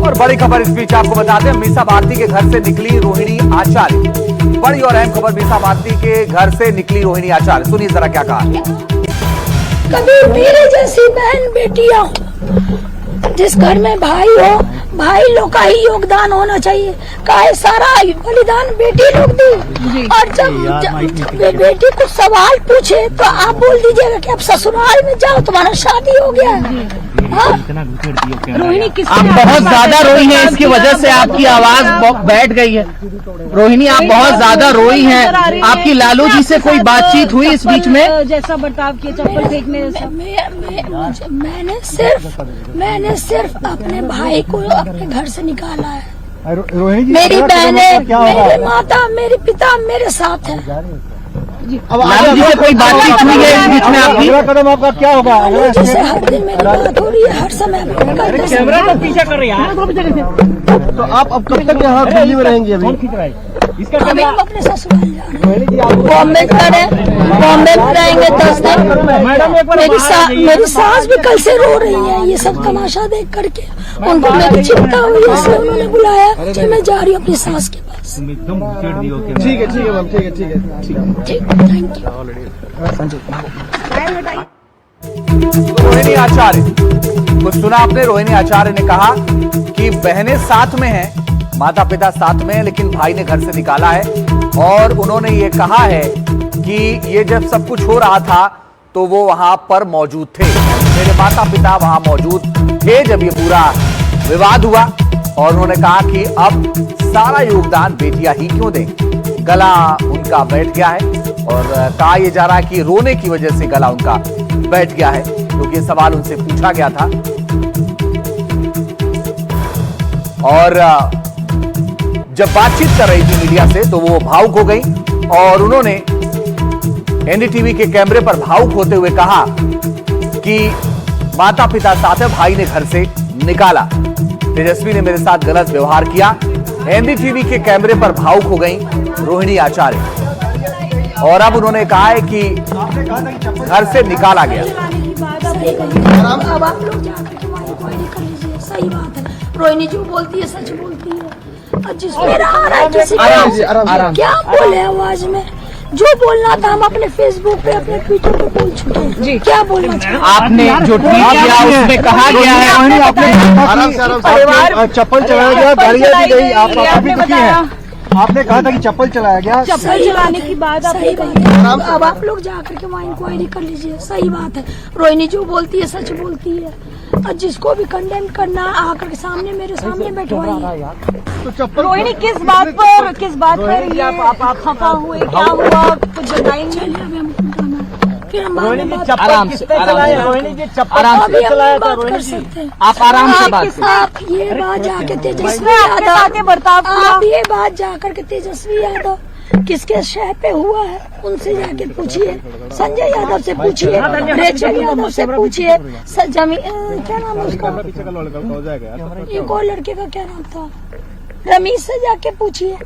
और बड़ी खबर इस बीच आपको बता दें, मीसा भारती के घर से निकली रोहिणी आचार्य। बड़ी और अहम खबर, मीसा भारती के घर से निकली रोहिणी आचार्य। सुनिए जरा क्या कहा। कभी मेरे जैसी बहन बेटियां, जिस घर में भाई हो, भाई लोग का ही योगदान होना चाहिए। काहे सारा बलिदान बेटी लोग दी। और जब बेटी कुछ सवाल पूछे तो आप बोल दीजिएगा कि अब ससुराल में जाओ, तुम्हारा शादी हो गया। रोहिणी किस आप बहुत ज्यादा रोई हैं, इसकी वजह से आपकी आवाज बैठ गई है। रोहिणी आप बहुत ज्यादा रोई हैं। आपकी लालू जी से कोई बातचीत हुई इस बीच में? जैसा बर्ताव किया, चप्पल फेंकने जैसा। मैंने सिर्फ अपने भाई को अपने घर से निकाला है। रोहिणी जी, मेरी बहनें, मेरी माता, मेरे पिता मेरे साथ है। लालू जी से कोई बातचीत हुई है इस बीच में आपकी? अगला कदम आपका क्या होगा? जैसे हर दिन मेरी बात हो रही है, हर समय कैमरा तो पीछे कर रही है। तो आप अब कब तक यहाँ दिल्ली में रहेंगे? अभी हम अपने ससुराल जा रहे हैं। बॉम्बे में रहेंगे 10 दिन। मेरी सास भी कल से रो रही है ये सब तमाशा देख करके। उनको मेरी चिंता हुई, इसलिए उन्होंने बुलाया कि मैं जा रही हूँ अपनी सास के पास। ठीक है मैम, ठीक है। ठीक, थैंक यू। रोहिणी आचार्य कुछ सुना आपने। रोहिणी आचार्य ने कहा कि बहनें साथ में हैं, माता पिता साथ में हैं, लेकिन भाई ने घर से निकाला है। और उन्होंने ये कहा है कि ये जब सब कुछ हो रहा था तो वो वहां पर मौजूद थे, मेरे माता पिता वहां मौजूद थे जब ये पूरा विवाद हुआ। और उन्होंने कहा कि अब सारा योगदान बेटियां ही क्यों दें। गला उनका बैठ गया है और कहा यह जा रहा है कि रोने की वजह से गला उनका बैठ गया है, क्योंकि तो सवाल उनसे पूछा गया था। और जब बातचीत कर रही थी मीडिया से तो वो भावुक हो गई और उन्होंने एनडीटीवी के कैमरे पर भावुक होते हुए कहा कि माता पिता साथ है, भाई ने घर से निकाला, तेजस्वी ने मेरे साथ गलत व्यवहार किया। एनडीटीवी के कैमरे पर भावुक हो गई रोहिणी आचार्य और अब उन्होंने कहा है कि घर से निकाला गया। अब आप लोग जाकर के वहाँ इंक्वायरी कर लीजिए। सही बात है, रोहिणी जो बोलती है सच बोलती है। और जिसमें आ रहा है किसी को क्या बोले आवाज में, जो बोलना था हम अपने फेसबुक पे, अपने ट्विटर पे बोल चुके हैं। जी, क्या बोलना चाहिए? आपने जो ट्वीट किया उसमें कहा गया है आपने चप्पल चलाया गया, गाड़ियाँ दी गई, आप काफी दुखी हैं। आपने कहा था कि चप्पल चलाया गया। चप्पल चलाने की बात सही बात है। अब आप लोग जाकर के वहाँ इंक्वायरी कर लीजिए। सही बात है, रोहिणी जो बोलती है सच बोलती है। और जिसको भी कंडेम करना आकर के सामने मेरे सामने बैठवाइए। तो रोहिणी किस बात पर ये आप खफा हुए, क्या हुआ, कुछ बताएंगे? चलिए अभी हमको जाना है, फिर हम बाद में बात आराम से बात कर सकते हैं। आप आराम से बात करें। आप ये बात जाके तेजस्वी यादव, आप ये बात जाकर के तेजस्वी यादव किसके शह पे हुआ है उनसे जाके पूछिए, संजय यादव से पूछिए, रेचल यादव से पूछिए, क्या नाम है उसका, एक और लड़के का क्या नाम था, रमीश से जाके पूछिए।